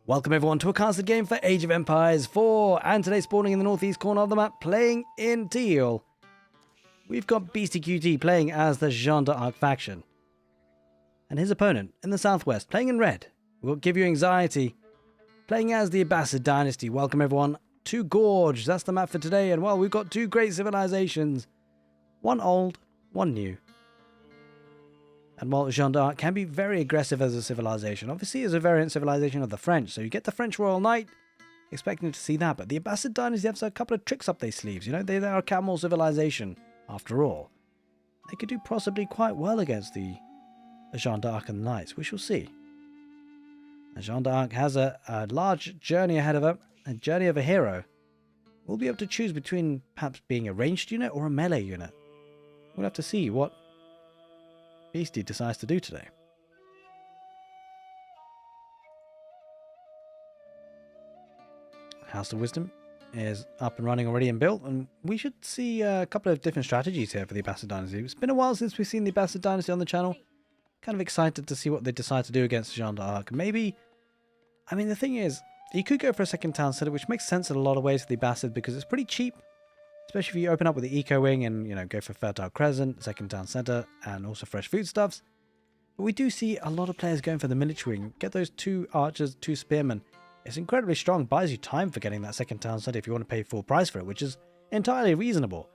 Welcome everyone to a casted game for Age of Empires 4, and today spawning in the northeast corner of the map, playing in teal. We've got beastyqt playing as the Jeanne d'Arc faction. And his opponent in the southwest, playing in red, we've got giveuanxiety, playing as the Abbasid dynasty. Welcome everyone to Gorge, that's the map for today, and well, we've got two great civilizations. One old, one new. And while Jeanne d'Arc can be very aggressive as a civilization, obviously is a variant civilization of the French, so you get the French Royal Knight, expecting to see that, but the Abbasid dynasty have a couple of tricks up their sleeves, you know, they are a camel civilization, after all. They could do possibly quite well against the Jeanne d'Arc and the Knights, we shall see. And Jeanne d'Arc has a large journey ahead of her, a journey of a hero. We'll be able to choose between perhaps being a ranged unit or a melee unit. We'll have to see what Beasty decides to do today. House of Wisdom is up and running already and built, and we should see a couple of different strategies here for the Abbasid dynasty. It's been a while since we've seen the Abbasid dynasty on the channel. Kind of excited to see what they decide to do against Jeanne d'Arc. Maybe, I mean, the thing is, you could go for a second town center, which makes sense in a lot of ways for the Abbasid because it's pretty cheap. Especially if you open up with the eco wing and, you know, go for Fertile Crescent, second town center, and also fresh foodstuffs. But we do see a lot of players going for the military wing. Get those two archers, two spearmen. It's incredibly strong, buys you time for getting that second town center if you want to pay full price for it, which is entirely reasonable.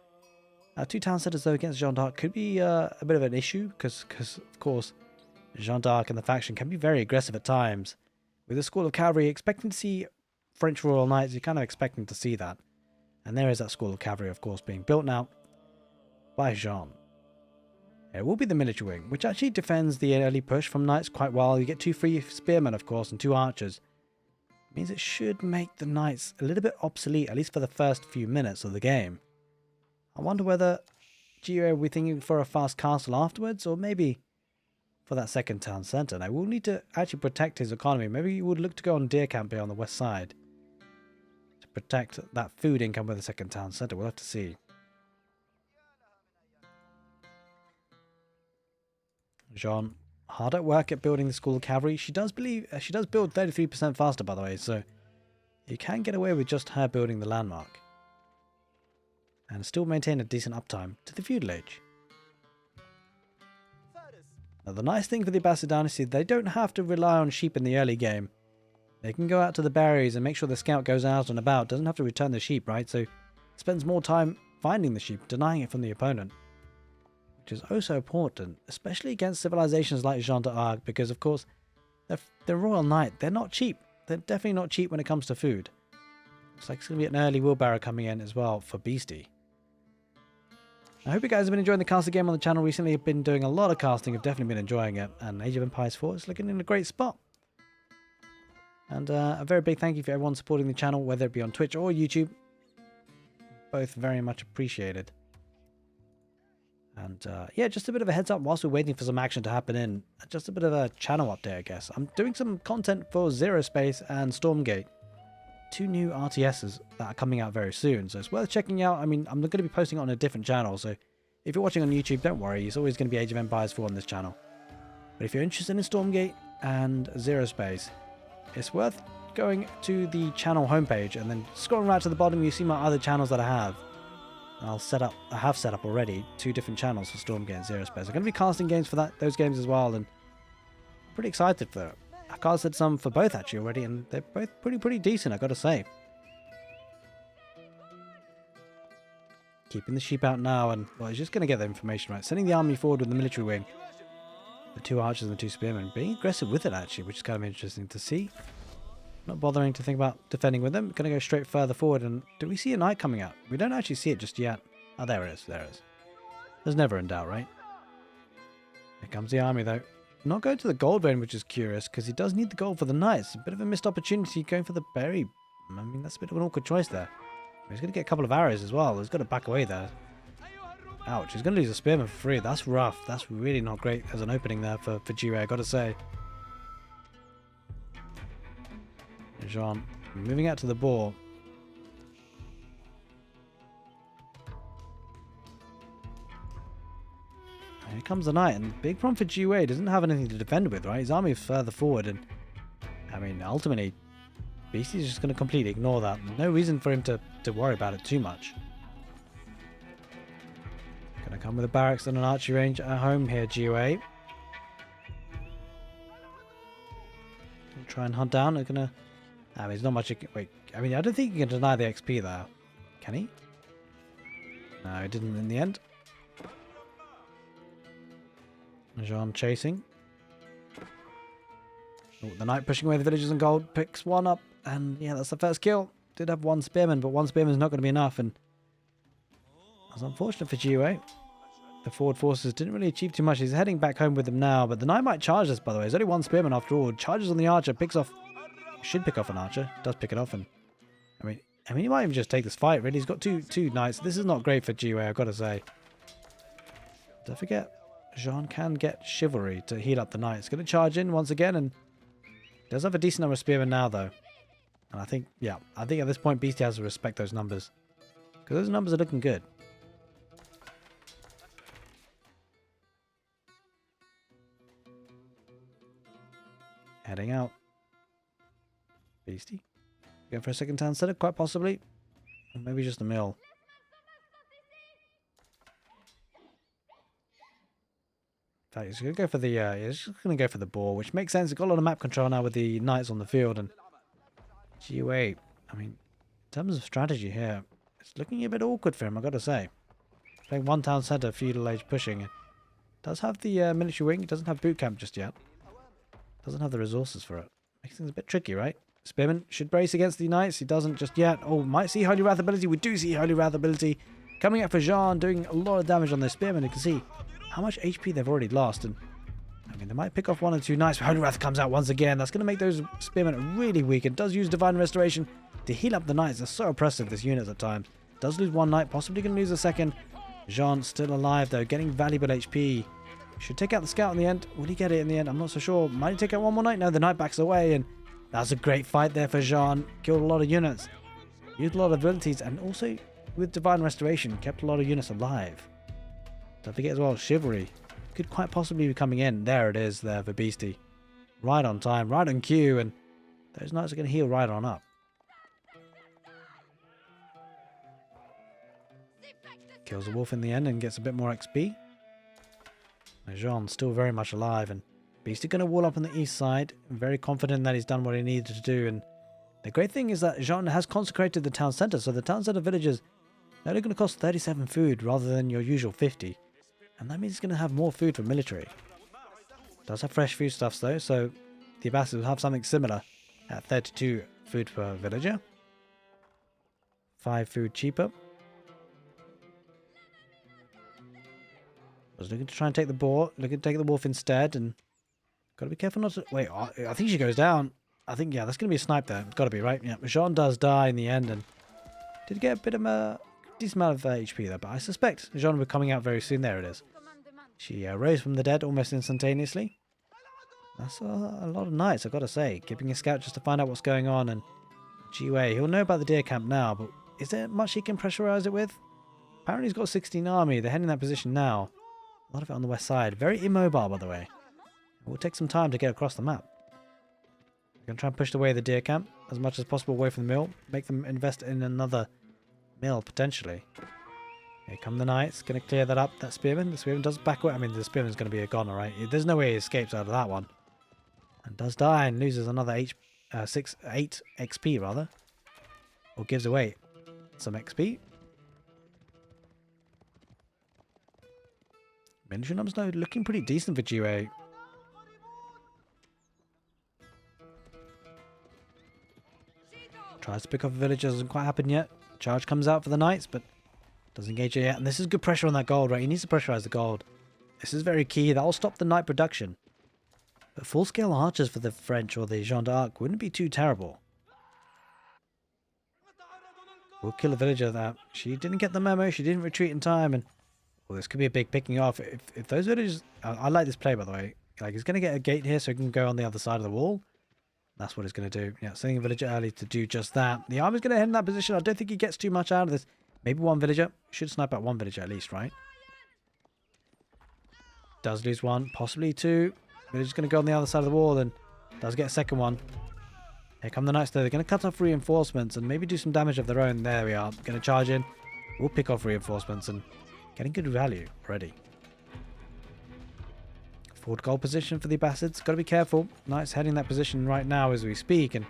Two town centers though against Jeanne d'Arc could be a bit of an issue because of course Jeanne d'Arc and the faction can be very aggressive at times. With a school of cavalry, expecting to see French Royal Knights, you're kind of expecting to see that. And there is that school of cavalry, of course, being built now by Jeanne. It will be the military wing, which actually defends the early push from knights quite well. You get two free spearmen, of course, and two archers. It means it should make the knights a little bit obsolete, at least for the first few minutes of the game. I wonder whether Geo will be thinking for a fast castle afterwards, or maybe for that second town centre. Now, we'll need to actually protect his economy. Maybe he would look to go on deer camp here on the west side. Protect that food income with a second town center. We'll have to see. Jeanne, hard at work at building the school of cavalry. She does build 33% faster, by the way, so you can get away with just her building the landmark and still maintain a decent uptime to the feudal age. Now, the nice thing for the Abbasid dynasty, they don't have to rely on sheep in the early game. They can go out to the berries and make sure the scout goes out and about. Doesn't have to return the sheep, right? So spends more time finding the sheep, denying it from the opponent. Which is oh so important, especially against civilizations like Jeanne d'Arc, because of course, the Royal Knight, they're not cheap. They're definitely not cheap when it comes to food. Looks like it's going to be an early wheelbarrow coming in as well for Beasty. I hope you guys have been enjoying the casting game on the channel recently. I've been doing a lot of casting. I've definitely been enjoying it. And Age of Empires 4 is looking in a great spot. And a very big thank you for everyone supporting the channel, whether it be on Twitch or YouTube. Both very much appreciated. And yeah, just a bit of a heads up whilst we're waiting for some action to happen in. Just a bit of a channel update, I guess. I'm doing some content for Zero Space and Stormgate. Two new RTSs that are coming out very soon. So it's worth checking out. I mean, I'm going to be posting it on a different channel. So if you're watching on YouTube, don't worry. It's always going to be Age of Empires 4 on this channel. But if you're interested in Stormgate and Zero Space, it's worth going to the channel homepage and then scrolling right to the bottom. You see my other channels that I have. And I have set up already 2 different channels for Stormgate and Zero Space. I'm going to be casting games for those games as well, and I'm pretty excited for it. I've casted some for both actually already, and they're both pretty decent, I got to say. Keeping the sheep out now, and well, he's just going to get the information right. Sending the army forward with the military wing. The 2 archers and the 2 spearmen. Being aggressive with it, actually, which is kind of interesting to see. Not bothering to think about defending with them. Going to go straight further forward. And do we see a knight coming out? We don't actually see it just yet. Oh, there it is. There it is. There's never in doubt, right? Here comes the army, though. Not going to the gold vein, which is curious, because he does need the gold for the knights. A bit of a missed opportunity going for the berry. I mean, that's a bit of an awkward choice there. He's going to get a couple of arrows as well. He's got to back away there. Ouch, he's going to lose a spearman for free. That's rough. That's really not great as an opening there for Gio, I got to say. Jeanne moving out to the ball. And here comes the knight. And big problem for Gio, doesn't have anything to defend with, right? His army is further forward. And I mean, ultimately, Beasty's just going to completely ignore that. No reason for him to worry about it too much. Going to come with a barracks and an archery range at home here, GOA. Try and hunt down. They're going to... I mean, there's not much... Wait, I mean, I don't think you can deny the XP there. Can he? No, he didn't in the end. Jeanne chasing. Oh, the knight pushing away the villagers and gold. Picks one up. And yeah, that's the first kill. Did have one spearman, but one spearman is not going to be enough. And that's unfortunate for GUA. The forward forces didn't really achieve too much. He's heading back home with them now. But the knight might charge this, by the way. There's only one spearman after all. Charges on the archer. Picks off... Should pick off an archer. Does pick it off. And I mean, he might even just take this fight, really. He's got two knights. This is not great for GUA, I've got to say. Don't forget, Jeanne can get chivalry to heal up the knight. It's going to charge in once again, and does have a decent number of spearmen now, though. And I think, yeah, I think at this point, Beasty has to respect those numbers. Because those numbers are looking good. Heading out. Beasty. Going for a second town center, quite possibly. Or maybe just a mill. In fact, he's going to go for the, he's just going to go for the boar, which makes sense. He's got a lot of map control now with the knights on the field. And GUA, I mean, in terms of strategy here, it's looking a bit awkward for him, I've got to say. Playing one town center, feudal age pushing. It does have the military wing. It doesn't have boot camp just yet. Doesn't have the resources for it. Makes things a bit tricky, right? Spearman should brace against the knights. He doesn't just yet. Oh, might see Holy Wrath ability. We do see Holy Wrath ability. Coming out for Jeanne, doing a lot of damage on those spearmen. You can see how much HP they've already lost. And I mean, they might pick off one or two knights. Holy Wrath comes out once again. That's going to make those spearmen really weak. And does use Divine Restoration to heal up the knights. They're so oppressive, this unit at times. Does lose one knight. Possibly going to lose a second. Jeanne still alive, though. Getting valuable HP. Should take out the scout in the end. Will he get it in the end? I'm not so sure. Might he take out one more knight? No, the knight backs away. And that's a great fight there for Jeanne. Killed a lot of units. Used a lot of abilities. And also, with Divine Restoration, kept a lot of units alive. Don't forget as well, Chivalry. Could quite possibly be coming in. There it is there for Beasty. Right on time. Right on cue. And those knights are going to heal right on up. Kills a wolf in the end and gets a bit more XP. Jeanne still very much alive. And Beasty going to wall up on the east side. Very confident that he's done what he needed to do. And the great thing is that Jeanne has consecrated the town centre. So the town centre villagers are only going to cost 37 food rather than your usual 50. And that means he's going to have more food for military. Does have fresh foodstuffs though. So the abbasids will have something similar at 32 food per villager. 5 food cheaper. I was looking to try and take the boar. Looking to take the wolf instead. And got to be careful not to... Wait, I think she goes down. I think, yeah, that's going to be a snipe there. It's got to be, right? Yeah, Jeanne does die in the end. And did get a bit of a decent amount of HP there. But I suspect Jeanne will be coming out very soon. There it is. She rose from the dead almost instantaneously. That's a lot of knights, I've got to say. Keeping a scout just to find out what's going on. And GUA, he'll know about the deer camp now. But is there much he can pressurize it with? Apparently he's got 16 army. They're heading in that position now. A lot of it on the west side. Very immobile, by the way. It will take some time to get across the map. We're going to try and push away the deer camp as much as possible away from the mill. Make them invest in another mill, potentially. Here come the knights. Going to clear that up. That spearman. The spearman does back away. I mean, the spearman's going to be a goner, right? There's no way he escapes out of that one. And does die and loses another 8 XP, rather. Or gives away some XP. Military numbers now looking pretty decent for GUA. Tries to pick off a village, doesn't quite happen yet. Charge comes out for the knights, but doesn't engage it yet. And this is good pressure on that gold, right? He needs to pressurize the gold. This is very key. That will stop the knight production. But full-scale archers for the French or the Jeanne d'Arc wouldn't be too terrible. We'll kill a villager that she didn't get the memo. She didn't retreat in time, and well, this could be a big picking off. If those villagers... I like this play, by the way. Like, he's going to get a gate here so he can go on the other side of the wall. That's what he's going to do. Yeah, sending a villager early to do just that. The army's going to head in that position. I don't think he gets too much out of this. Maybe one villager. Should snipe out one villager at least, right? Does lose one. Possibly two. Villager's going to go on the other side of the wall and does get a second one. Here come the knights though. They're going to cut off reinforcements and maybe do some damage of their own. There we are. Going to charge in. We'll pick off reinforcements and getting good value already. Forward goal position for the abbasids. Got to be careful. Knights heading that position right now as we speak, and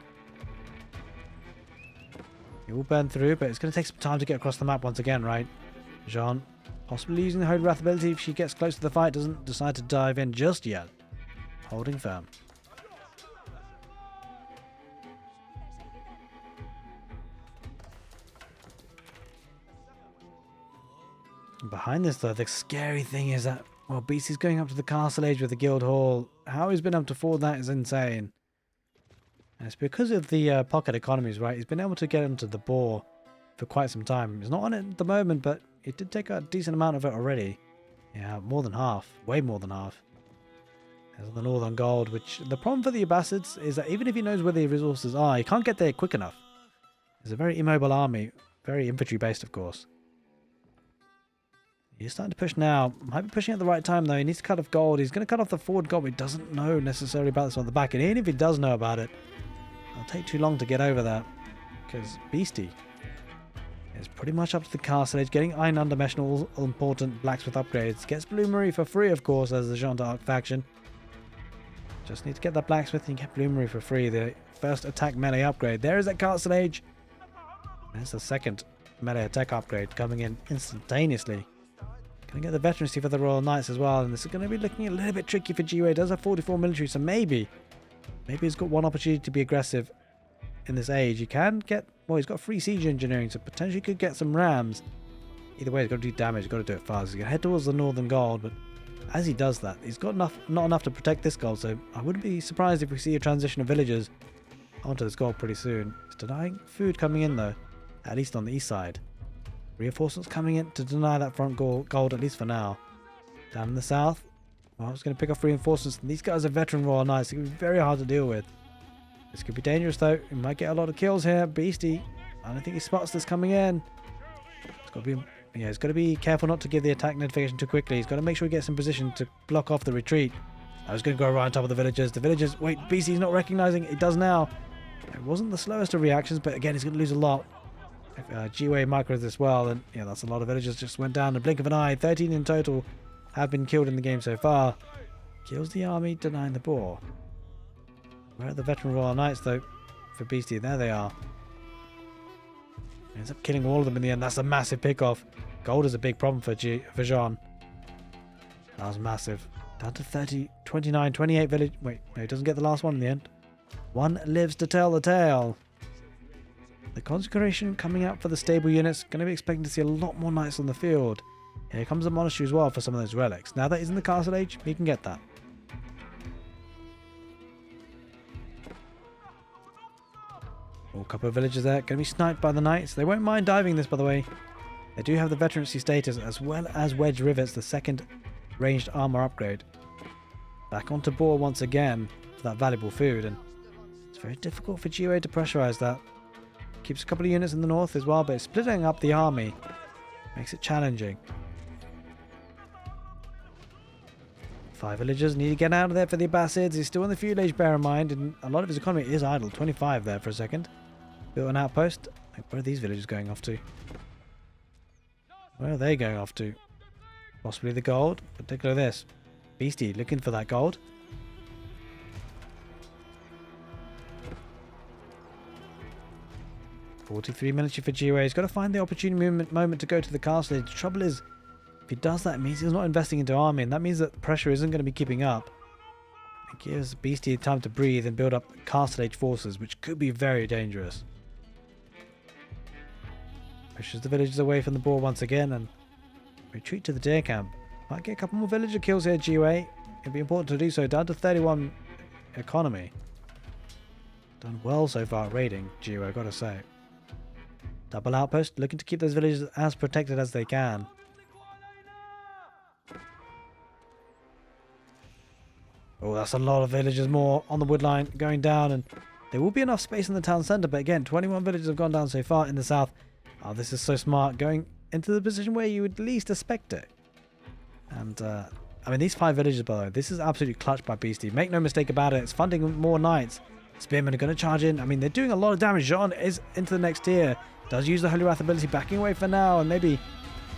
it will burn through, but it's going to take some time to get across the map once again, right? Jeanne possibly using the Holy Wrath ability if she gets close to the fight, doesn't decide to dive in just yet. Holding firm. Behind this though, the scary thing is that, well, Beasty's going up to the castle age with the guild hall. How he's been able to afford that is insane. And it's because of the pocket economies, right? He's been able to get into the boar for quite some time. He's not on it at the moment, but it did take a decent amount of it already. Yeah, more than half. Way more than half. There's the northern gold, which the problem for the abbasids is that even if he knows where the resources are, he can't get there quick enough. It's a very immobile army. Very infantry based, of course. He's starting to push now. Might be pushing at the right time though. He needs to cut off gold. He's going to cut off the forward gold, but he doesn't know necessarily about this on the back. And even if he does know about it, it'll take too long to get over that. Because Beasty is pretty much up to the castle age, getting iron undermesh and all important blacksmith upgrades. Gets bloomery for free, of course, as the Jeanne d'Arc faction. Just need to get that blacksmith and get bloomery for free. The first attack melee upgrade. There is that castle age. There's the second melee attack upgrade coming in instantaneously. Going to get the veterancy for the Royal Knights as well, and this is going to be looking a little bit tricky for Giveuanxiety. He does have 44 military, so maybe he's got one opportunity to be aggressive in this age. He can get, well, he's got free siege engineering, so potentially could get some rams. Either way, he's got to do damage. He's got to do it fast. He's going to head towards the northern gold, but as he does that, he's got not enough to protect this gold, so I wouldn't be surprised if we see a transition of villagers onto this gold pretty soon. He's denying food coming in though, at least on the east side. Reinforcements coming in to deny that front gold, at least for now. Down in the south, well, I was going to pick off reinforcements. These guys are veteran Royal Knights. It's going to be very hard to deal with. This could be dangerous though. He might get a lot of kills here. Beasty, I don't think he spots this coming in. It's got to be, yeah, he's got to be careful not to give the attack notification too quickly. He's got to make sure he gets in position to block off the retreat. I was going to go right on top of the villagers. The villagers, wait, Beasty's not recognizing. It does now. It wasn't the slowest of reactions, but again, he's going to lose a lot. If Giveuanxiety micros this well, then yeah, that's a lot of villagers just went down in a blink of an eye. 13 in total have been killed in the game so far. Kills the army, denying the boar. Where are the veteran Royal Knights though for Beasty? There they are. He ends up killing all of them in the end. That's a massive pick off. Gold is a big problem for Jeanne. That was massive. Down to 30, 29, 28 village. Wait, no, he doesn't get the last one in the end. One lives to tell the tale. The consecration coming out for the stable units. Going to be expecting to see a lot more knights on the field. Here comes the monastery as well for some of those relics. Now that he's in the castle age, he can get that. Oh, a couple of villagers there. Going to be sniped by the knights. They won't mind diving this, by the way. They do have the veterancy status as well as wedge rivets, the second ranged armor upgrade. Back onto boar once again for that valuable food, and it's very difficult for Giveuanxiety to pressurize that. Keeps a couple of units in the north as well, but it's splitting up the army. Makes it challenging. 5 villagers need to get out of there for the abbasids. He's still in the feudal age, bear in mind, and a lot of his economy is idle. 25 there for a second. Built an outpost. Where are these villagers going off to? Where are they going off to? Possibly the gold. Particularly this. Beasty looking for that gold. $43 military for Giveuanxiety. He's got to find the opportune moment to go to the castle. The trouble is, if he does that, it means he's not investing into army, and that means that the pressure isn't going to be keeping up. It gives Beasty time to breathe and build up castle age forces, which could be very dangerous. Pushes the villagers away from the boar once again and retreat to the deer camp. Might get a couple more villager kills here, Giveuanxiety. It'd be important to do so. Down to 31 economy. Done well so far at raiding, Giveuanxiety, I've got to say. Double outpost, looking to keep those villagers as protected as they can. Oh, that's a lot of villagers more on the wood line going down, and there will be enough space in the town centre, but again, 21 villagers have gone down so far in the south. Oh, this is so smart, going into the position where you would least expect it. And, I mean, these 5 villagers, by the way, this is absolutely clutched by Beasty. Make no mistake about it, it's funding more knights. Spearmen are going to charge in. I mean, they're doing a lot of damage. Jeanne is into the next tier. Does use the Holy Wrath ability, backing away for now, and maybe...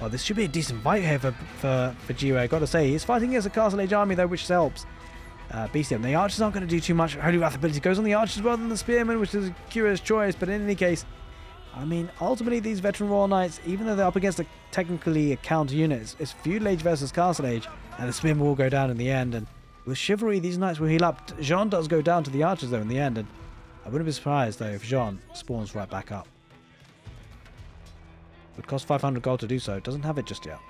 Oh, this should be a decent fight here for Jiwei, I gotta say. He's fighting against a Castle Age army, though, which helps. Beasty, and the archers aren't going to do too much. Holy Wrath ability goes on the archers rather than the spearmen, which is a curious choice, but in any case... I mean, ultimately, these veteran Royal Knights, even though they're up against technically a counter unit, it's Feudal Age versus Castle Age, and the spearmen will go down in the end, and with Chivalry, these Knights will heal up. Jeanne does go down to the archers, though, in the end, and I wouldn't be surprised, though, if Jeanne spawns right back up. It would cost 500 gold to do so. It doesn't have it just yet.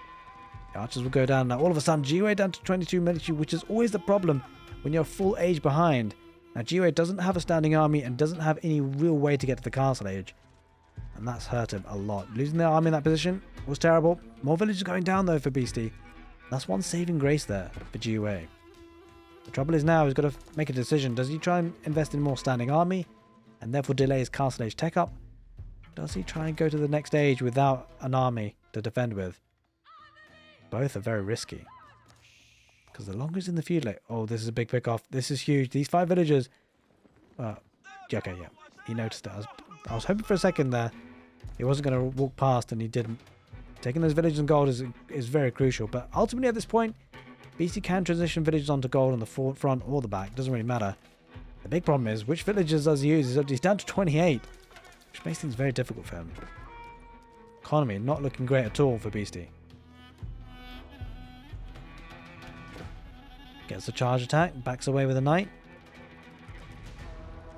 The archers will go down. Now, all of a sudden, Jiwei down to 22 military, which is always the problem when you're full age behind. Now, Jiwei doesn't have a standing army and doesn't have any real way to get to the Castle Age. And that's hurt him a lot. Losing their army in that position was terrible. More villages going down, though, for Beasty. That's one saving grace there for Jiwei. The trouble is now he's got to make a decision. Does he try and invest in more standing army and therefore delay his Castle Age tech up? Does he try and go to the next age without an army to defend with? Both are very risky. Because the longer he's in the feud, like, oh, this is a big pick off. This is huge. These 5 villagers. Okay, yeah. He noticed it. I was hoping for a second there he wasn't going to walk past, and he didn't. Taking those villages on gold is very crucial. But ultimately at this point, Beasty can transition villages onto gold on the front or the back. Doesn't really matter. The big problem is, which villages does he use? He's down to 28. Which makes things very difficult for him. Economy not looking great at all for Beasty. Gets the charge attack, backs away with a knight.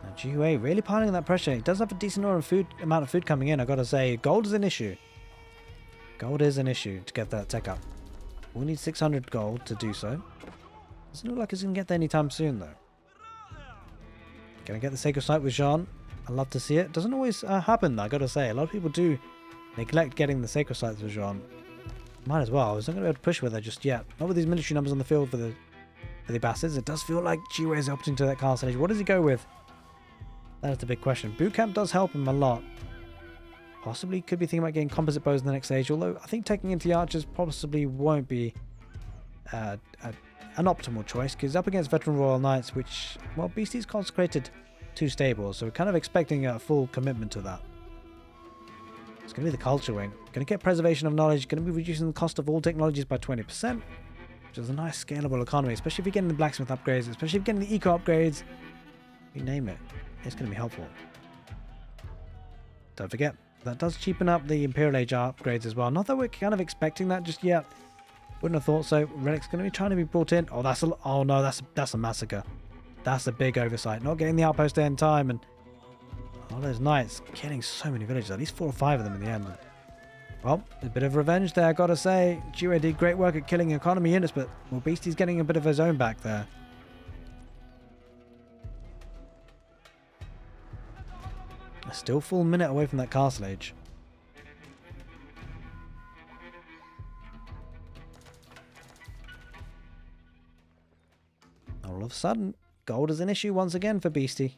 Now Jiwei really piling on that pressure. He does have a decent amount of food coming in, I gotta say. Gold is an issue. Gold is an issue to get that tech up. We'll need 600 gold to do so. Doesn't look like it's gonna get there anytime soon though. Gonna get the Sacred Site with Jeanne. I love to see it. Doesn't always happen though, I gotta say. A lot of people do neglect getting the Sacred Sites with Jeanne. Might as well. I was not going to be able to push with her just yet. Not with these military numbers on the field for the abbasids. It does feel like Jiwei is opting to that Castle Age. What does he go with? That is the big question. Boot camp does help him a lot. Possibly could be thinking about getting composite bows in the next age, although I think taking into the archers possibly won't be an optimal choice, because up against veteran Royal Knights, which, well, Beasty's consecrated 2 stables, so we're kind of expecting a full commitment to that. It's going to be the culture wing. Going to get preservation of knowledge. Going to be reducing the cost of all technologies by 20%, which is a nice scalable economy, especially if you're getting the blacksmith upgrades, especially if you're getting the eco upgrades. You name it. It's going to be helpful. Don't forget, that does cheapen up the Imperial Age upgrades as well. Not that we're kind of expecting that just yet. Wouldn't have thought so. Relic's going to be trying to be brought in. Oh, that's a massacre. That's a big oversight. Not getting the outpost there in time, and all those knights killing so many villages. At least 4 or 5 of them in the end. Well, a bit of revenge there, I gotta say. Jiwei did great work at killing economy units, but well, Beasty's getting a bit of his own back there. A still full minute away from that Castle Age. All of a sudden, gold is an issue once again for Beasty.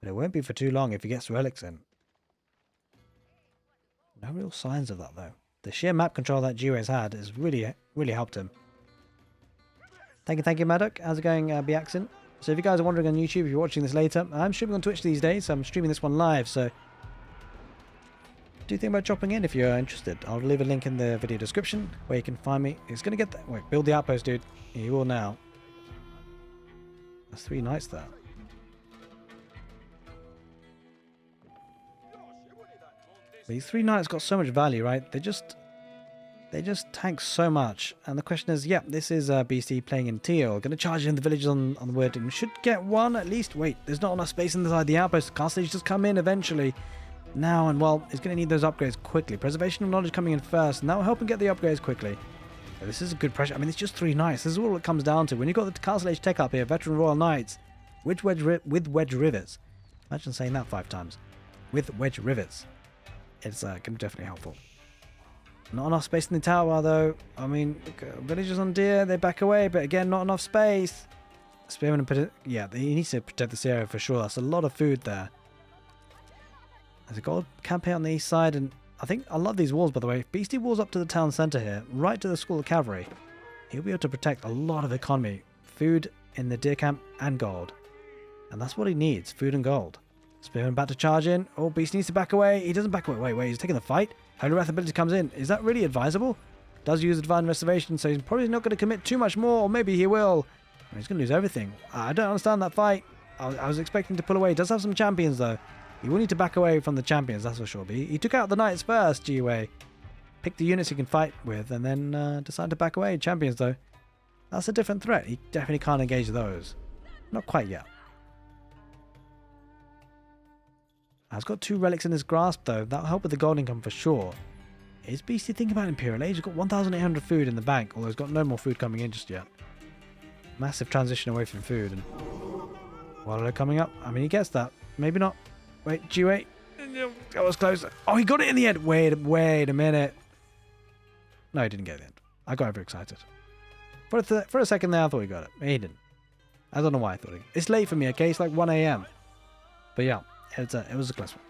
But it won't be for too long if he gets relics in. No real signs of that though. The sheer map control that Jiwei's had has really helped him. Thank you, Maddock. How's it going, beastyqt? So if you guys are wondering on YouTube, if you're watching this later, I'm streaming on Twitch these days, so I'm streaming this one live, so do think about dropping in if you're interested. I'll leave a link in the video description where you can find me. It's going to get that. Wait, build the outpost, dude. You will now. There's 3 knights there. These 3 knights got so much value, right? They just tank so much. And the question is, yeah, this is Beasty playing in teal. Going to charge in the villages on the wood, and should get 1 at least. Wait, there's not enough space inside the outpost. Castle Age just come in eventually. Now, and well, it's going to need those upgrades quickly. Preservation of knowledge coming in first, and that will help him get the upgrades quickly. But this is a good pressure. I mean, it's just 3 knights. This is all it comes down to. When you've got the Castle Age tech up here, veteran Royal Knights, with wedge rivets. Imagine saying that 5 times. With wedge rivets. It's going to be definitely helpful. Not enough space in the tower, though. I mean, villagers on deer, they back away, but again, not enough space. Spearman and yeah, he needs to protect this area for sure. That's a lot of food there. There's a gold campaign on the east side, and I love these walls, by the way. If Beasty walls up to the town centre here, right to the School of Cavalry, he'll be able to protect a lot of economy. Food in the deer camp and gold. And that's what he needs, food and gold. Spearman about to charge in. Oh, Beast needs to back away. He doesn't back away. Wait, he's taking the fight. Holy Wrath ability comes in. Is that really advisable? Does use Divine Restoration, so he's probably not going to commit too much more, or maybe he will. He's going to lose everything. I don't understand that fight. I was expecting to pull away. He does have some champions, though. He will need to back away from the champions, that's for sure. But he took out the knights first, G-Way. Picked the units he can fight with, and then decided to back away. Champions, though. That's a different threat. He definitely can't engage those. Not quite yet. He's got 2 relics in his grasp, though. That'll help with the gold income for sure. Is Beasty thinking about Imperial Age? He's got 1,800 food in the bank, although he's got no more food coming in just yet. Massive transition away from food. And Wallow coming up. I mean, he gets that. Maybe not. Wait, G-Wait. That was close. Oh, he got it in the end. Wait a minute. No, he didn't get it in the end. I got overexcited. For a second there, I thought he got it. He didn't. I don't know why I thought he... It's late for me, okay? It's like 1 a.m. But yeah, it was a close one.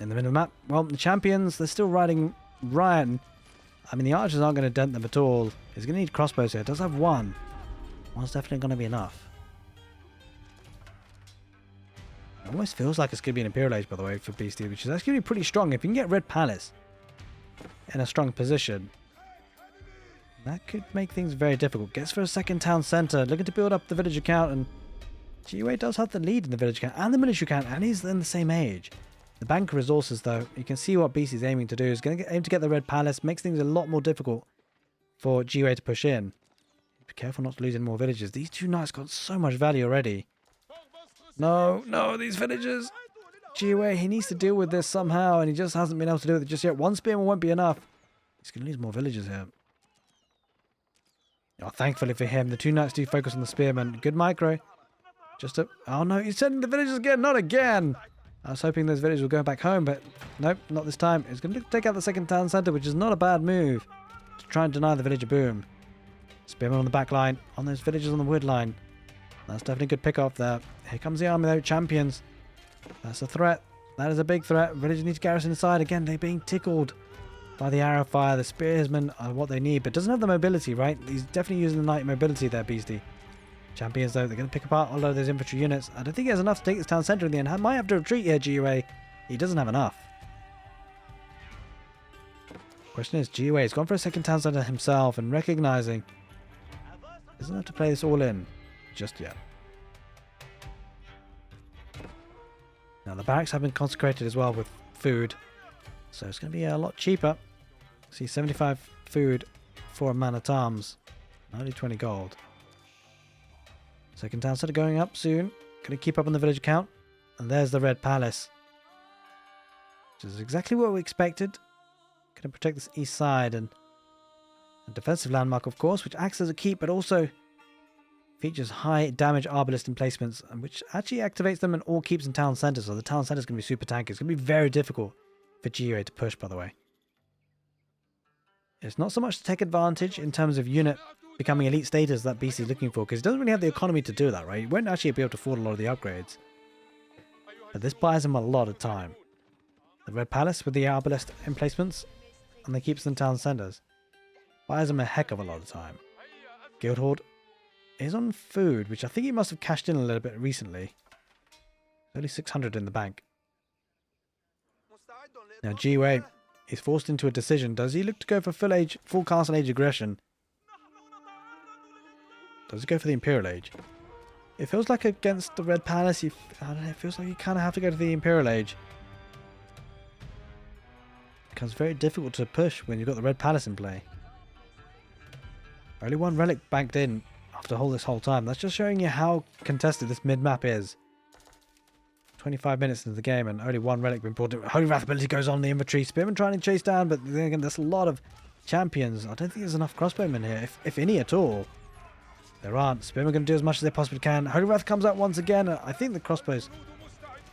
In the middle of the map, well, the champions, they're still riding Ryan. I mean, the archers aren't going to dent them at all. He's going to need crossbows here. It does have 1. One's definitely going to be enough. It almost feels like it's going to be an Imperial Age, by the way, for Beasty, which is actually going to be pretty strong. If you can get Red Palace in a strong position, that could make things very difficult. Gets for a second town centre, looking to build up the village account, and G-Way does have the lead in the village account and the military account, and he's in the same age. The bank resources, though, you can see what Beasty's aiming to do. He's going to aim to get the Red Palace, makes things a lot more difficult for G-Way to push in. Be careful not to lose any more villages. These 2 knights got so much value already. No, these villagers. G-Way, he needs to deal with this somehow, and he just hasn't been able to do it just yet. 1 spearman won't be enough. He's going to lose more villagers here. Oh, thankfully for him, the 2 knights do focus on the spearman. Good micro. Oh no, he's sending the villagers again. Not again. I was hoping those villagers will go back home, but nope, not this time. He's going to take out the second town centre, which is not a bad move to try and deny the villager boom. Spearman on the back line, on those villagers on the wood line. That's definitely a good pick off there. Here comes the army though, champions. That's a threat. That is a big threat. Villagers need to garrison inside. Again, they're being tickled by the arrow fire. The spearsmen are what they need, but doesn't have the mobility, right? He's definitely using the knight mobility there, Beasty. Champions, though, they're going to pick apart a lot of those infantry units. I don't think he has enough to take this town centre in the end. Might have to retreat here, GUA. He doesn't have enough. Question is, GUA has gone for a second town centre himself and recognising he doesn't have to play this all in just yet. Now, the barracks have been consecrated as well with food, so it's going to be a lot cheaper. See, 75 food for a man-at-arms, only 20 gold. Second town centre going up soon. Going to keep up on the village account. And there's the Red Palace, which is exactly what we expected. Going to protect this east side, and a defensive landmark, of course, which acts as a keep, but also features high damage arbalist emplacements, and which actually activates them in all keeps in town centres. So the town centre is going to be super tanky. It's going to be very difficult for GUA to push, by the way. It's not so much to take advantage in terms of unit becoming elite status that Beasty is looking for, because he doesn't really have the economy to do that, right? He won't actually be able to afford a lot of the upgrades. But this buys him a lot of time. The Red Palace with the arbalist emplacements and the keeps in town centres buys him a heck of a lot of time. Guildhorde is on food, which I think he must have cashed in a little bit recently. There's only 600 in the bank. Now GUA is forced into a decision. Does he look to go for full castle age aggression? Does he go for the Imperial Age? It feels like against the Red Palace, I don't know, it feels like you kind of have to go to the Imperial Age. It becomes very difficult to push when you've got the Red Palace in play. Only 1 relic banked in after this whole time. That's just showing you how contested this mid-map is. 25 minutes into the game and only 1 relic been brought in. Holy Wrath ability goes on the infantry. Spearman trying to chase down, but then again, there's a lot of champions. I don't think there's enough crossbowmen here, if any at all. There aren't. Spearman going to do as much as they possibly can. Holy Wrath comes out once again. I think the crossbows,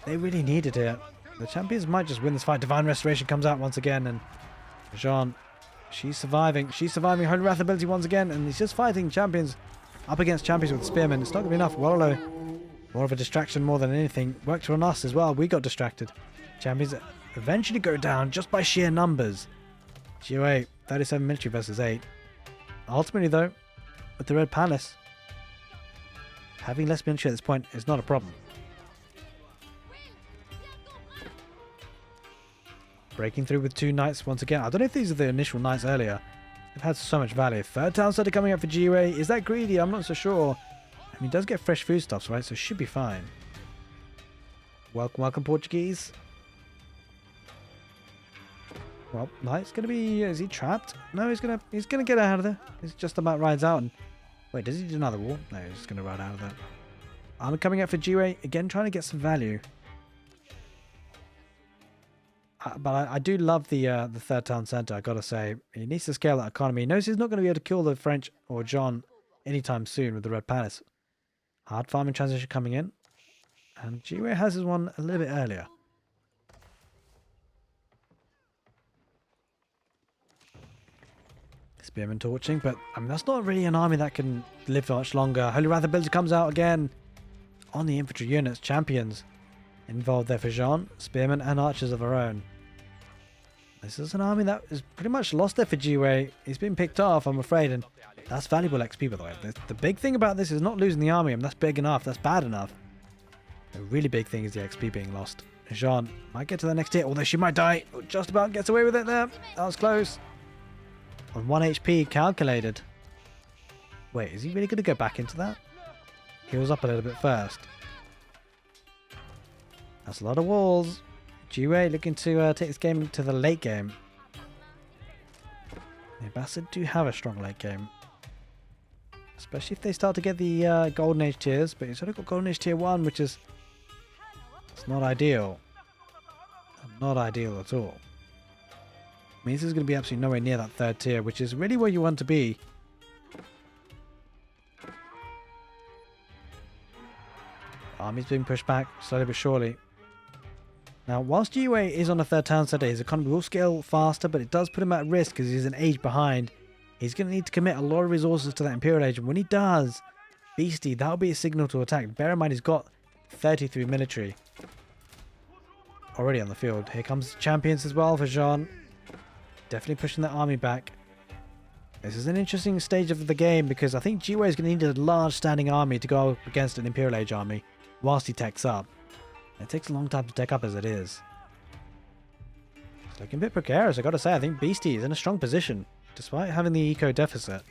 they really need it here. The champions might just win this fight. Divine Restoration comes out once again, and Jeanne, she's surviving. She's surviving Holy Wrath ability once again, and he's just fighting champions up against champions with spearmen. It's not going to be enough. Wallow, more of a distraction more than anything. Worked on us as well. We got distracted. Champions eventually go down just by sheer numbers. GOA, 37 military versus 8. Ultimately, though, with the Red Palace, Having less military at this point is not a problem. Breaking through with 2 knights once again. I don't know if these are the initial knights earlier. They've had so much value. 3rd town center coming up for GUA. Is that greedy? I'm not so sure. I mean, he does get fresh foodstuffs, right? So should be fine. Welcome, welcome, Portuguese. Well, knight's gonna be. Is he trapped? No, he's gonna get out of there. He's just about rides out. And wait, does he do another wall? No, he's just gonna ride out of there. Armor coming up for GUA again, trying to get some value. But I do love the 3rd town center. I gotta say, he needs to scale that economy. He knows he's not going to be able to kill the French or John anytime soon with the Red Palace. Hard farming transition coming in, and GUA has his one a little bit earlier. Spearman torching, but I mean that's not really an army that can live for much longer. Holy Wrath ability comes out again on the infantry units. Champions involved there for Jeanne, spearmen and archers of her own. This is an army that is pretty much lost there for GUA. He's been picked off, I'm afraid, and that's valuable XP, by the way. The big thing about this is not losing the army. I mean, that's big enough. That's bad enough. The really big thing is the XP being lost. Jeanne might get to the next tier, although she might die. Just about gets away with it there. That was close. On 1 HP calculated. Wait, is he really going to go back into that? Heals up a little bit first. That's a lot of walls. GUA looking to take this game to the late game. The Abbasid do have a strong late game. Especially if they start to get the Golden Age tiers. But he's only got Golden Age tier 1, which is... It's not ideal. Not ideal at all. Means this is going to be absolutely nowhere near that 3rd tier, which is really where you want to be. Army's being pushed back slowly but surely. Now, whilst GUA is on a 3rd town center, his economy will scale faster, but it does put him at risk because he's an age behind. He's going to need to commit a lot of resources to that Imperial Age, and when he does, Beasty, that'll be a signal to attack. Bear in mind, he's got 33 military already on the field. Here comes champions as well for Jeanne. Definitely pushing that army back. This is an interesting stage of the game because I think GUA is going to need a large standing army to go up against an Imperial Age army whilst he techs up. It takes a long time to tech up as it is. It's looking a bit precarious, I gotta say. I think Beasty is in a strong position despite having the eco deficit.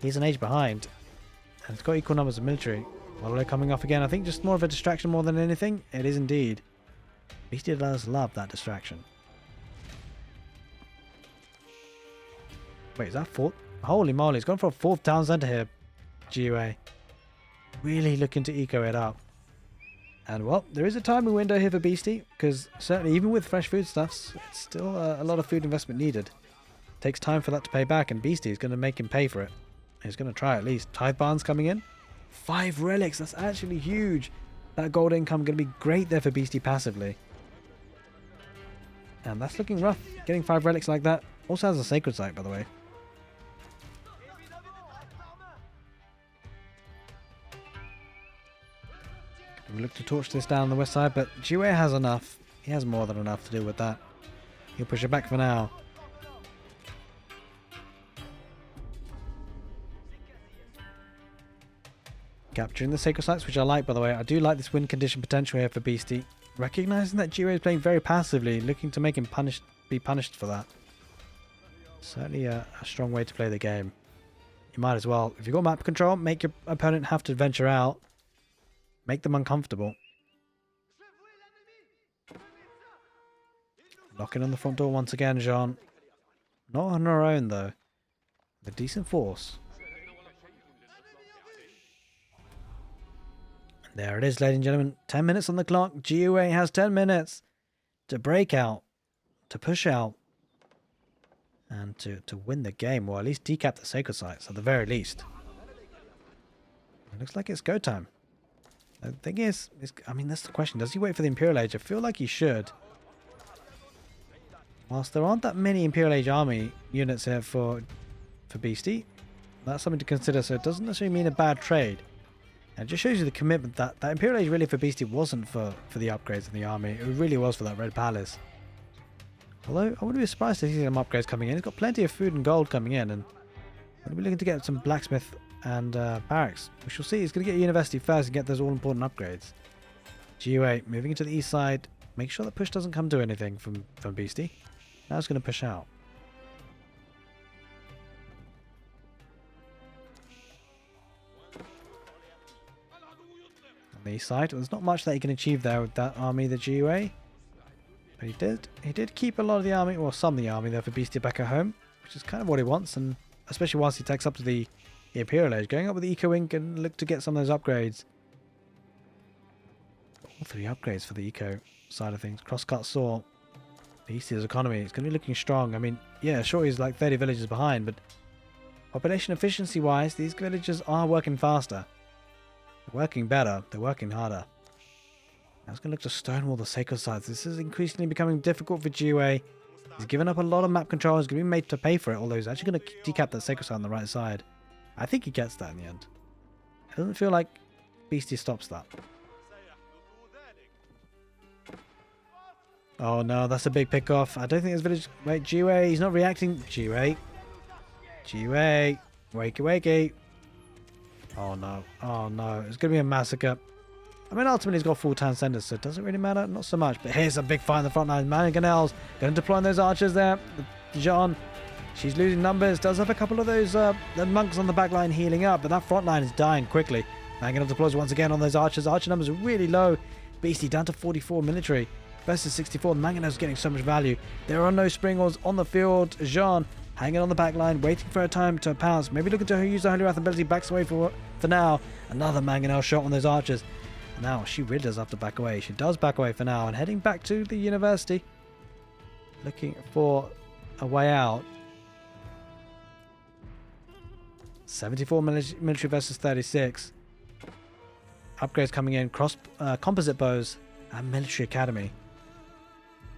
He's an age behind and he's got equal numbers of military. Waterloo coming off again. I think just more of a distraction more than anything. It is indeed. Beasty does love that distraction. Wait, is that 4th? Holy moly, he's gone for a 4th town center here. GUA. Really looking to eco it up. And well, there is a timing window here for Beasty, because certainly even with fresh foodstuffs, it's still a lot of food investment needed. It takes time for that to pay back, and Beasty is going to make him pay for it. He's going to try at least. Tithe barns coming in. 5 relics, that's actually huge. That gold income going to be great there for Beasty passively. And that's looking rough. Getting 5 relics like that. Also has a sacred site, by the way. We look to torch this down on the west side, but GUA has enough. He has more than enough to deal with that. He'll push it back for now. Capturing the sacred sites, which I like, by the way. I do like this win condition potential here for Beasty. Recognizing that GUA is playing very passively, looking to make him be punished for that. Certainly a strong way to play the game. You might as well. If you've got map control, make your opponent have to venture out. Make them uncomfortable. Knocking on the front door once again, Jeanne. Not on her own, though. With a decent force. And there it is, ladies and gentlemen. 10 minutes on the clock. GUA has 10 minutes to break out, to push out, and to win the game, or at least decap the sacred sites, at the very least. It looks like it's go time. The thing is, I mean, that's the question. Does he wait for the Imperial Age? I feel like he should. Whilst there aren't that many Imperial Age army units here for Beasty, that's something to consider, so it doesn't necessarily mean a bad trade. And it just shows you the commitment that Imperial Age really for Beasty wasn't for the upgrades in the army. It really was for that Red Palace. Although, I wouldn't be surprised to see some upgrades coming in. He's got plenty of food and gold coming in, and we'll be looking to get some blacksmith and barracks. We shall see. He's going to get university first and get those all-important upgrades. GUA moving into the east side. Make sure that push doesn't come to anything from Beasty. Now it's going to push out. On the east side, there's not much that he can achieve there with that army, the GUA. But he did keep a lot of the army, or some of the army there for Beasty back at home, which is kind of what he wants, and especially once he takes up to the Imperial Age. Going up with the Eco Ink and look to get some of those upgrades. All 3 upgrades for the Eco side of things. Crosscut Saw. Beasty's economy, it's going to be looking strong. I mean, yeah, sure he's like 30 villages behind, but population efficiency wise, these villages are working faster. They're working better. They're working harder. Now it's going to look to stonewall the sacred sites. This is increasingly becoming difficult for GUA. He's given up a lot of map control. He's going to be made to pay for it, although he's actually going to decap that sacred site on the right side. I think he gets that in the end. It doesn't feel like Beasty stops that. Oh no, that's a big pick off. I don't think this village... Wait, GUA, he's not reacting. GUA. GUA. Wakey wakey. Oh no. Oh no. It's going to be a massacre. I mean, ultimately he's got full town centers, so it doesn't really matter. Not so much. But here's a big fight in the front line. Mangonels going to deploy those archers there. Jeanne, she's losing numbers. Does have a couple of those the monks on the back line healing up, but that front line is dying quickly. Mangonel deploys once again on those archers. Archer numbers are really low. Beasty down to 44 military. Versus 64. Mangonel's getting so much value. There are no Springles on the field. Jeanne hanging on the back line, waiting for a time to pounce. Maybe looking to use the Holy Wrath ability. Backs away for now. Another Mangonel shot on those archers. Now she really does have to back away. She does back away for now and heading back to the university. Looking for a way out. 74 military versus 36. Upgrades coming in. Composite bows and military academy.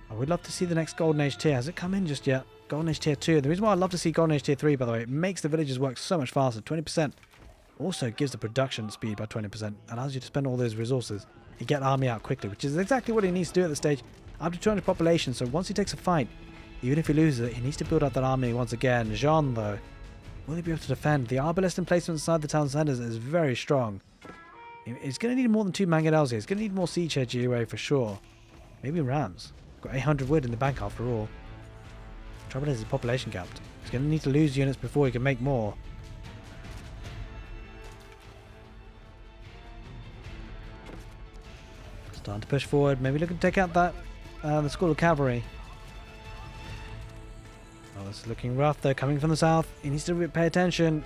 I would love to see the next Golden Age tier. Has it come in just yet? Golden Age tier 2. The reason why I love to see Golden Age tier 3, by the way, it makes the villages work so much faster. 20%. Also gives the production speed by 20%. Allows you to spend all those resources and get army out quickly, which is exactly what he needs to do at this stage. Up to 200 population, so once he takes a fight, even if he loses it, he needs to build up that army once again. Jeanne, though, will he be able to defend? The arbalest emplacement inside the town centers is very strong. He's going to need more than 2 Mangonels here. He's going to need more siege here, GUA, for sure. Maybe rams. Got 800 wood in the bank after all. Trouble is his population capped. He's going to need to lose units before he can make more. Starting to push forward. Maybe looking to take out that the School of Cavalry. Oh, this is looking rough though. Coming from the south. He needs to pay attention.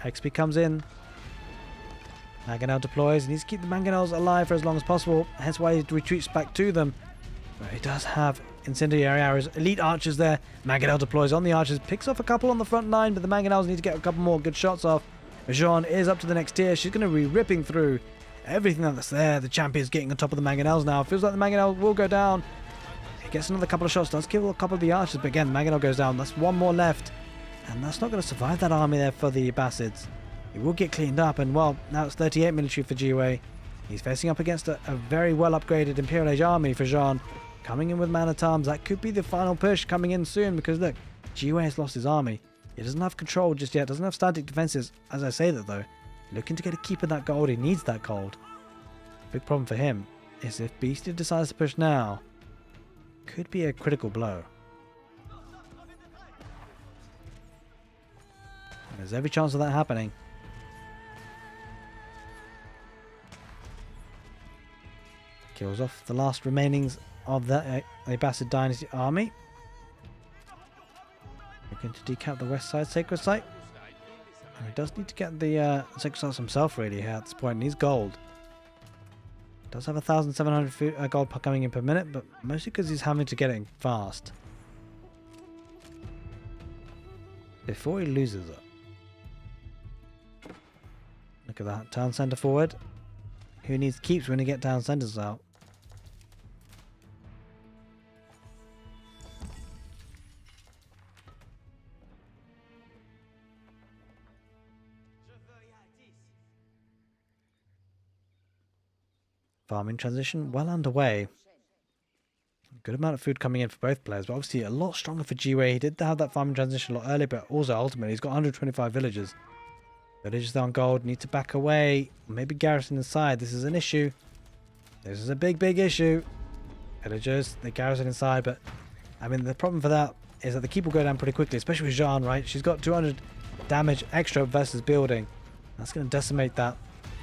XP comes in. Mangonel deploys. He needs to keep the Mangonels alive for as long as possible. Hence why he retreats back to them. But he does have incendiary arrows. Elite archers there. Mangonel deploys on the archers. Picks off a couple on the front line, but the Mangonels need to get a couple more good shots off. Jeanne is up to the next tier. She's going to be ripping through everything that's there. The champion's getting on top of the Mangonels now. Feels like the Mangonel will go down. He gets another couple of shots. Does kill a couple of the archers, but again, Mangonel goes down. That's one more left. And that's not going to survive that army there for the abbasids. It will get cleaned up, and well, now it's 38 military for GUA. He's facing up against a very well upgraded Imperial Age army for Jeanne. Coming in with man-at-arms. That could be the final push coming in soon, because look, GUA has lost his army. He doesn't have control just yet, doesn't have static defenses. As I say that though, looking to get a keep of that gold. He needs that gold. Big problem for him is if Beasty decides to push now, could be a critical blow. There's every chance of that happening. Kills off the last remainings of the Abbasid Dynasty army. Looking to decap the west side sacred site. And he does need to get the sacred site himself really here at this point. Needs gold. Does have 1,700 gold coming in per minute, but mostly because he's having to get it fast. Before he loses it. Look at that. Town centre forward. Who needs keeps when you get town centres out? Farming transition well underway. Good amount of food coming in for both players, but obviously a lot stronger for GUA. He did have that farming transition a lot earlier, but also ultimately he's got 125 villagers. Villagers on gold need to back away. Maybe garrison inside. This is an issue. This is a big, big issue. Villagers, they garrison inside, but I mean, the problem for that is that the keep will go down pretty quickly, especially with Jeanne, right? She's got 200 damage extra versus building. That's going to decimate that.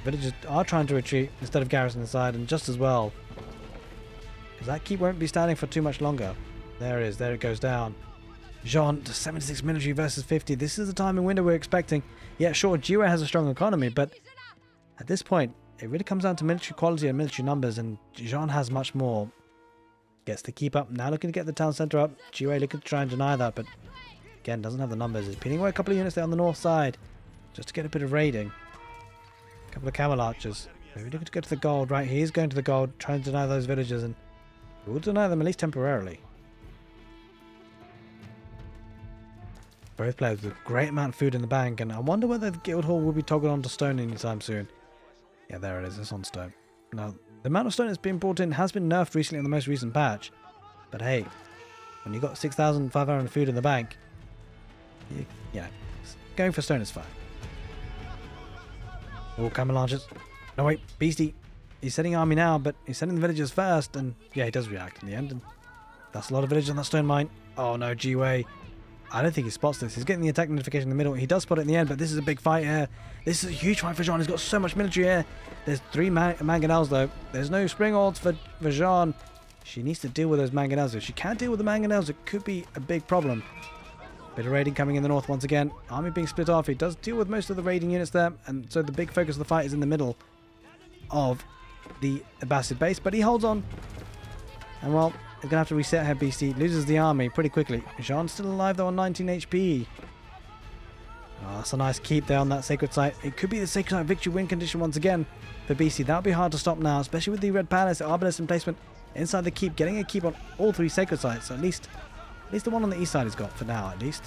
Villagers are trying to retreat instead of garrison inside, and just as well. Because that keep won't be standing for too much longer. There it is. There it goes down. Jeanne to 76 military versus 50. This is the timing window we're expecting. Yeah, sure, Jiwei has a strong economy, but at this point, it really comes down to military quality and military numbers, and Jeanne has much more. Gets the keep up. Now looking to get the town centre up. Jiwei looking to try and deny that, but again, doesn't have the numbers. He's pinning away a couple of units there on the north side just to get a bit of raiding. A couple of camel archers. Maybe looking to go to the gold. Right, he is going to the gold, trying to deny those villagers, and we'll deny them at least temporarily. Both players with a great amount of food in the bank, and I wonder whether the guild hall will be toggled onto stone anytime soon. Yeah, there it is. It's on stone. Now, the amount of stone that's been brought in has been nerfed recently in the most recent patch. But hey, when you've got 6,500 food in the bank, yeah, going for stone is fine. Oh, camel archers. No, wait, Beasty. He's sending army now, but he's sending the villagers first, and yeah, he does react in the end. And that's a lot of villagers on that stone mine. Oh no, Jiwei. I don't think he spots this. He's getting the attack notification in the middle. He does spot it in the end, but this is a big fight here. This is a huge fight for Jeanne. He's got so much military here. There's 3 mangonels, though. There's no spring odds for Jeanne. She needs to deal with those mangonels. If she can't deal with the mangonels, it could be a big problem. Bit of raiding coming in the north once again. Army being split off. He does deal with most of the raiding units there, and so the big focus of the fight is in the middle of the Abbasid base, but he holds on. And well, he's going to have to reset her Beasty. Loses the army pretty quickly. Jeanne's still alive though on 19 HP. Oh, that's a nice keep there on that sacred site. It could be the sacred site victory win condition once again for Beasty. That would be hard to stop now, especially with the red palace, arbalest emplacement inside the keep. Getting a keep on all 3 sacred sites. So at least the one on the east side he's got for now, at least.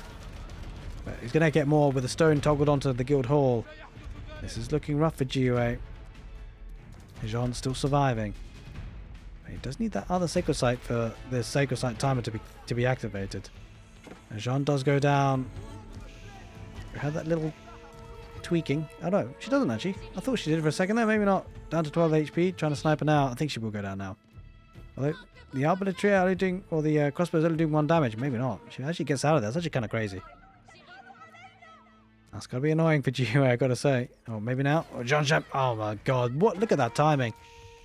But he's going to get more with the stone toggled onto the guild hall. This is looking rough for Jiwei. Jeanne's still surviving. He does need that other sacred site for the sacred site timer to be activated. And Jeanne does go down. We had that little tweaking. Oh no, she doesn't actually. I thought she did for a second there. Maybe not. Down to 12 HP. Trying to snipe her now. I think she will go down now. Although the arbalistry are only doing, or the crossbow is only doing 1 damage. Maybe not. She actually gets out of there. That's actually kind of crazy. That's got to be annoying for Jiwei, I got to say. Oh, maybe now. Oh, Jeanne's champ. Oh my god. What? Look at that timing.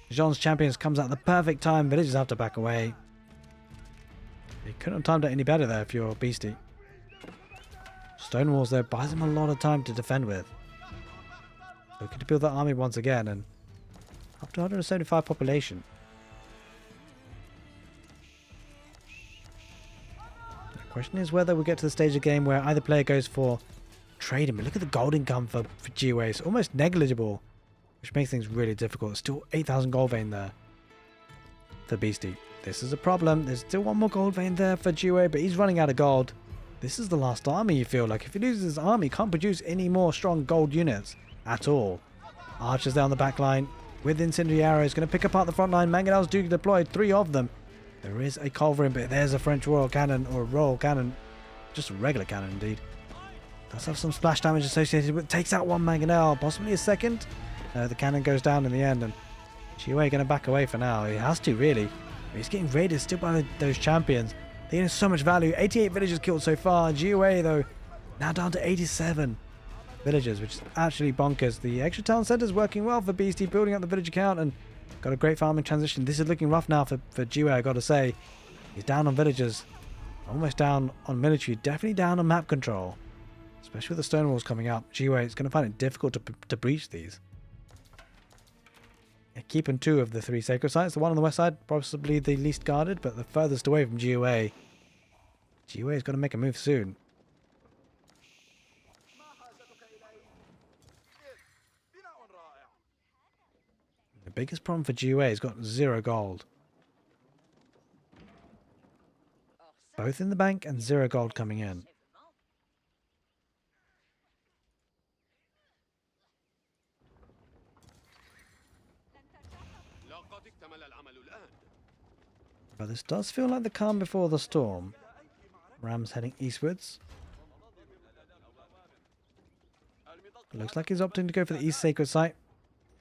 Jeanne's champions comes out at the perfect time. Villagers have to back away. You couldn't have timed it any better there if you're Beasty. Stone walls there buys him a lot of time to defend with. Looking to build that army once again, and up to 175 population. The question is whether we get to the stage of the game where either player goes for trading. But look at the gold income for Jiwei. It's almost negligible, which makes things really difficult. There's still 8,000 gold vein there for Beasty. This is a problem. There's still 1 more gold vein there for Jiwei, but he's running out of gold. This is the last army, you feel like. If he loses his army, he can't produce any more strong gold units at all. Archers there on the back line with incendiary arrows. Going to pick apart the front line. Mangonels do deployed, 3 of them. There is a culverin, but there's a French royal cannon, or a royal cannon. Just a regular cannon, indeed. Does have some splash damage associated with it. Takes out 1 mangonel, possibly a second. The cannon goes down in the end, and Jiwei going to back away for now. He has to, really. He's getting raided still by those champions. They're getting so much value. 88 villagers killed so far. Jiwei, though, now down to 87 villagers, which is actually bonkers. The extra town centre is working well for Beasty, building up the villager count, and got a great farming transition. This is looking rough now for Jiwei, I got to say. He's down on villagers, almost down on military, definitely down on map control. Especially with the stone walls coming up. Jiwei is going to find it difficult to breach these. Keeping 2 of the 3 sacred sites. The one on the west side, possibly the least guarded, but the furthest away from Jiwei. Jiwei's got to make a move soon. The biggest problem for Jiwei has got 0 gold. Both in the bank and 0 gold coming in. But this does feel like the calm before the storm. Rams heading eastwards. Looks like he's opting to go for the east sacred site.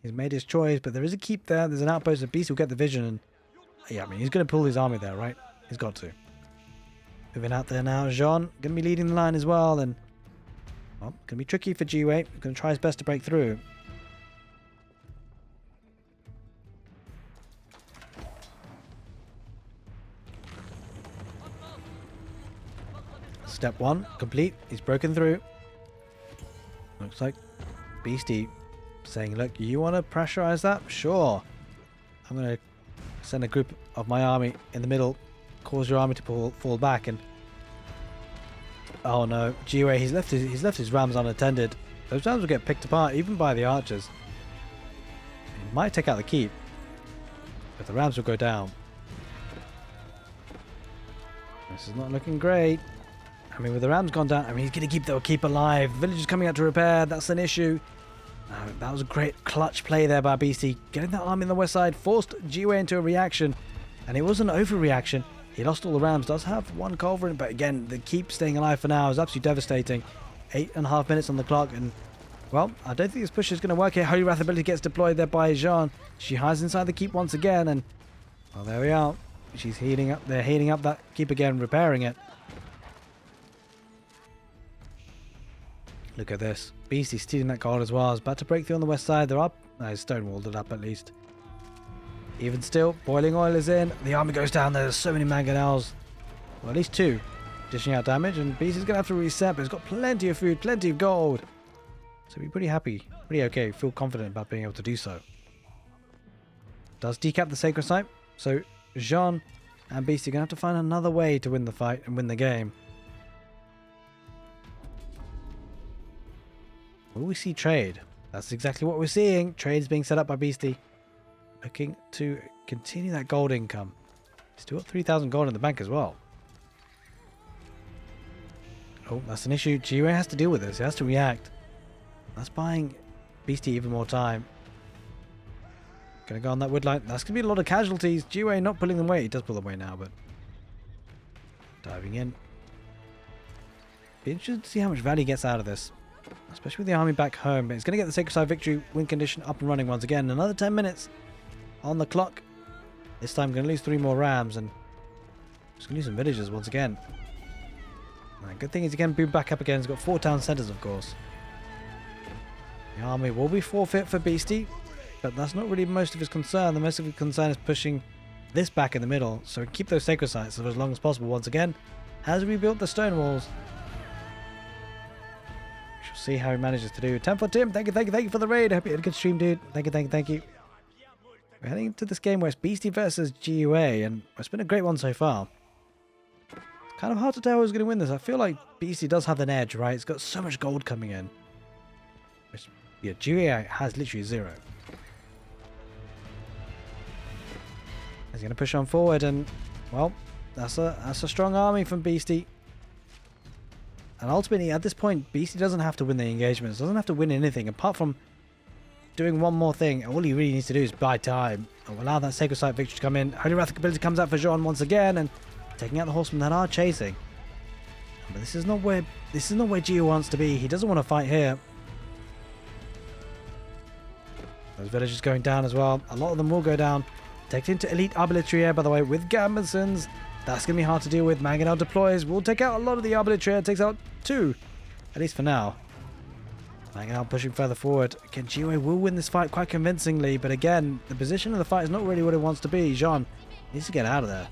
He's made his choice, but there is a keep there. There's an outpost. The Beast will get the vision. And yeah, I mean, he's going to pull his army there, right? He's got to. Moving out there now. Jeanne going to be leading the line as well. And, well, going to be tricky for Jiwei. He's going to try his best to break through. Step 1, complete. He's broken through. Looks like Beasty saying, look, you want to pressurize that? Sure. I'm going to send a group of my army in the middle, cause your army to fall back, and oh no, Jiwei, he's left his rams unattended. Those rams will get picked apart even by the archers. He might take out the keep, but the rams will go down. This is not looking great. I mean, with the rams gone down, I mean, he's going to keep the keep alive. Villagers coming out to repair. That's an issue. That was a great clutch play there by Beasty. Getting that army on the west side forced Jiwei into a reaction. And it wasn't an overreaction. He lost all the rams. Does have one culverin, but again, the keep staying alive for now is absolutely devastating. 8.5 minutes on the clock. And, well, I don't think this push is going to work here. Holy Wrath ability gets deployed there by Jeanne. She hides inside the keep once again. And, well, there we are. She's healing up. They're healing up that keep again, repairing it. Look at this. Beasty stealing that gold as well. Is about to break through on the west side. They're up. He's stonewalled it up at least. Even still, boiling oil is in. The army goes down. There's so many mangonels. Well, at least 2. Dishing out damage. And Beasty's going to have to reset. But he's got plenty of food. Plenty of gold. So be pretty happy. Pretty okay. Feel confident about being able to do so. Does decap the sacred site. So Jeanne and Beasty are going to have to find another way to win the fight and win the game. Will we see trade? That's exactly what we're seeing. Trade's being set up by Beasty. Looking to continue that gold income. Still got 3,000 gold in the bank as well. Oh, that's an issue. Jiwei has to deal with this. He has to react. That's buying Beasty even more time. Gonna go on that wood line. That's gonna be a lot of casualties. Jiwei not pulling them away. He does pull them away now, but diving in. Be interested to see how much value he gets out of this. Especially with the army back home. But he's going to get the sacred side victory win condition up and running once again. Another 10 minutes on the clock. This time going to lose 3 more rams and just going to lose some villagers once again. Right, good thing is he can boom back up again. He's got 4 town centers, of course. The army will be forfeit for Beasty, but that's not really most of his concern. The most of his concern is pushing this back in the middle, so keep those sacred sites for as long as possible. Once again, has rebuilt the stone walls. See how he manages to do. 10 for Tim. Thank you for the raid. I hope you had a good stream, dude. Thank you. We're heading into this game where it's Beasty versus GUA, and it's been a great one so far. It's kind of hard to tell who's going to win this. I feel like Beasty does have an edge, right? It's got so much gold coming in. Which, yeah, GUA has literally 0. He's going to push on forward, and, well, that's a strong army from Beasty. And ultimately, at this point, Beasty doesn't have to win the engagements. Doesn't have to win anything. Apart from doing one more thing, all he really needs to do is buy time. And allow that Sacred Site victory to come in. Holy Wrath ability comes out for Jeanne once again. And taking out the horsemen that are chasing. But this is not where Gio wants to be. He doesn't want to fight here. Those villagers going down as well. A lot of them will go down. Takes into elite arbitraire, by the way, with Gambesons. That's going to be hard to deal with. Mangonel deploys. Will take out a lot of the arbitraire. Takes out 2. At least for now. Mangonel pushing further forward. Again, Gio will win this fight quite convincingly. But again, the position of the fight is not really what it wants to be. Jeanne needs to get out of there.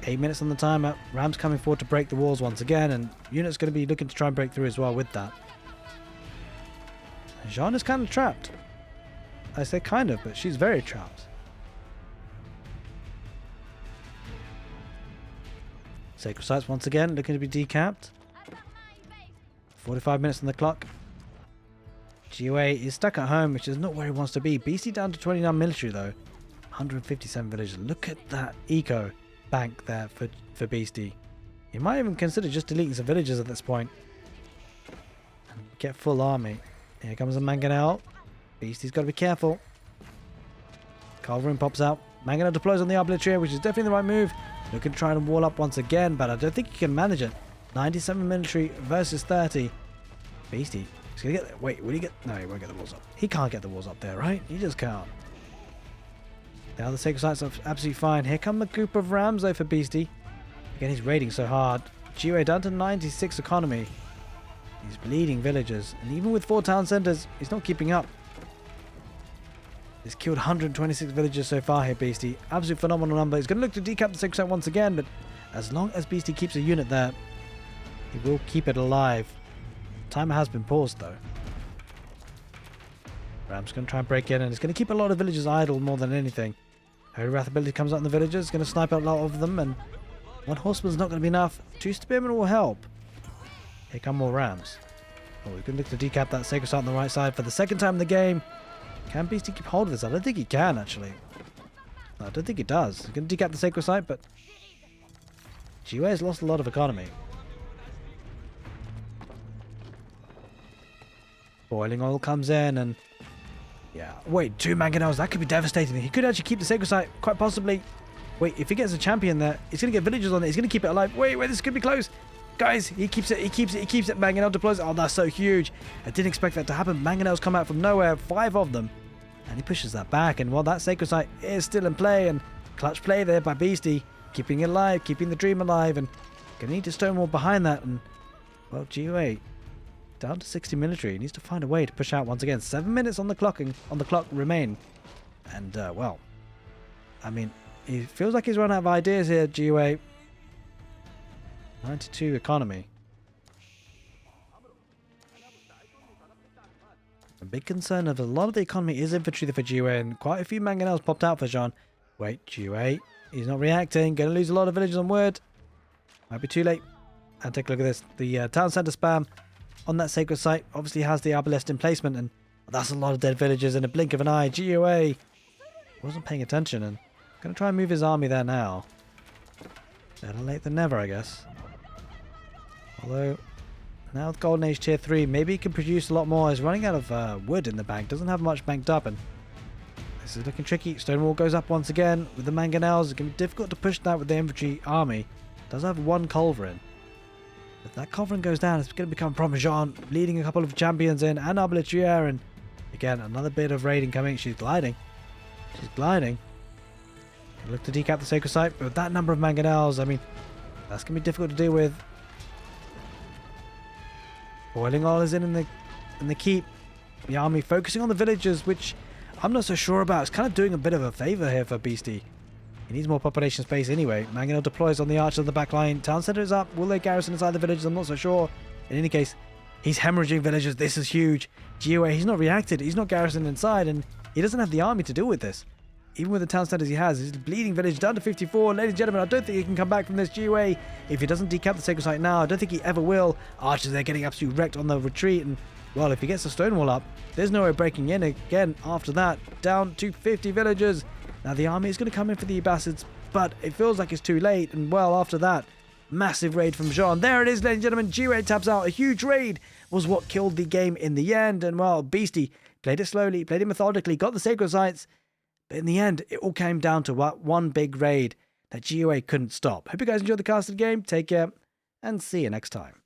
8 minutes on the timer. Rams coming forward to break the walls once again. And unit's going to be looking to try and break through as well with that. Jeanne is kind of trapped. I say kind of, but she's very trapped. Sacred Sites once again looking to be decapped. 45 minutes on the clock. GOA is stuck at home, which is not where he wants to be. Beasty down to 29 military though. 157 villagers. Look at that eco bank there for Beasty. He might even consider just deleting some villagers at this point. And get full army. Here comes a Mangonel. Beasty's got to be careful. Culverin pops out. Mangonel deploys on the arbitraire, which is definitely the right move. Looking to try and wall up once again, but I don't think he can manage it. 97 military versus 30. Beasty He's gonna get... Wait, will he get... No, he won't get the walls up. He can't get the walls up there, right? He just can't. The other sacred sites are absolutely fine. Here come the group of rams, though, for Beasty. Again, he's raiding so hard. Giveuanxiety down to 96 economy. He's bleeding villagers. And even with 4 town centers, he's not keeping up. He's killed 126 villagers so far here, Beasty. Absolute phenomenal number. He's going to look to decap the sacred site once again, but as long as Beasty keeps a unit there, he will keep it alive. Timer has been paused, though. Ram's going to try and break in, and it's going to keep a lot of villagers idle more than anything. Holy Wrath ability comes out in the villagers, going to snipe out a lot of them, and 1 horseman's not going to be enough. 2 spearmen will help. Here come more rams. Oh, we're going to look to decap that sacred site on the right side for the 2nd time in the game. Can Beasty keep hold of this? I don't think he can, actually. No, I don't think he does. He's going to decap the sacred site, but Giveuanxiety has lost a lot of economy. Boiling oil comes in, and yeah. Wait, 2 mangonels. That could be devastating. He could actually keep the sacred site, quite possibly. Wait, if he gets a champion there, he's going to get villagers on it. He's going to keep it alive. Wait, this could be close. Guys, he keeps it. Mangonel deploys it. Oh, that's so huge. I didn't expect that to happen. Mangonels come out from nowhere. 5 of them. And he pushes that back. And while that sacred site is still in play, and clutch play there by Beasty, keeping it alive, keeping the dream alive, and going to need to stonewall behind that. And, well, Giveuanxiety down to 60 military. He needs to find a way to push out once again. 7 minutes on the clock remain. And, well, I mean, it feels like he's run out of ideas here, Giveuanxiety. 92 economy. A big concern of a lot of the economy is infantry for Giveuanxiety, and quite a few mangonels popped out for Jeanne. Wait, Giveuanxiety. He's not reacting. Going to lose a lot of villagers on wood. Might be too late. And take a look at this. The town centre spam on that sacred site obviously has the abbasid in placement, and that's a lot of dead villagers in a blink of an eye. Giveuanxiety wasn't paying attention, and going to try and move his army there now. Better late than never, I guess. Although, now with Golden Age Tier 3, maybe he can produce a lot more. He's running out of wood in the bank. Doesn't have much banked up, and this is looking tricky. Stonewall goes up once again with the mangonels. It's going to be difficult to push that with the infantry army. Does have 1 culverin. If that culverin goes down, it's going to become Parmesan, leading a couple of champions in, and Arbaletier, and again, another bit of raiding coming. She's gliding. She's gliding. Look to decap the sacred site, but with that number of mangonels, I mean, that's going to be difficult to deal with. Boiling oil is in the keep. The army focusing on the villagers, which I'm not so sure about. It's kind of doing a bit of a favour here for Beasty. He needs more population space anyway. Mangonel deploys on the archers of the back line. Town centre is up. Will they garrison inside the villages? I'm not so sure. In any case, he's hemorrhaging villagers. This is huge. Giveuanxiety, he's not reacted. He's not garrisoned inside, and he doesn't have the army to deal with this. Even with the town centers he has, he's bleeding village down to 54. Ladies and gentlemen, I don't think he can come back from this Giveuanxiety. If he doesn't decap the sacred site now, I don't think he ever will. Archers, they're getting absolutely wrecked on the retreat, and well, if he gets the stonewall up, there's no way breaking in again after that. Down to 50 villagers. Now the army is going to come in for the abbasids, but it feels like it's too late, and well, after that, massive raid from Jeanne. There it is, ladies and gentlemen. Giveuanxiety taps out. A huge raid was what killed the game in the end, and well, Beasty played it slowly, played it methodically, got the sacred sites. But in the end, it all came down to one big raid that Giveuanxiety couldn't stop. Hope you guys enjoyed the casted game. Take care, and see you next time.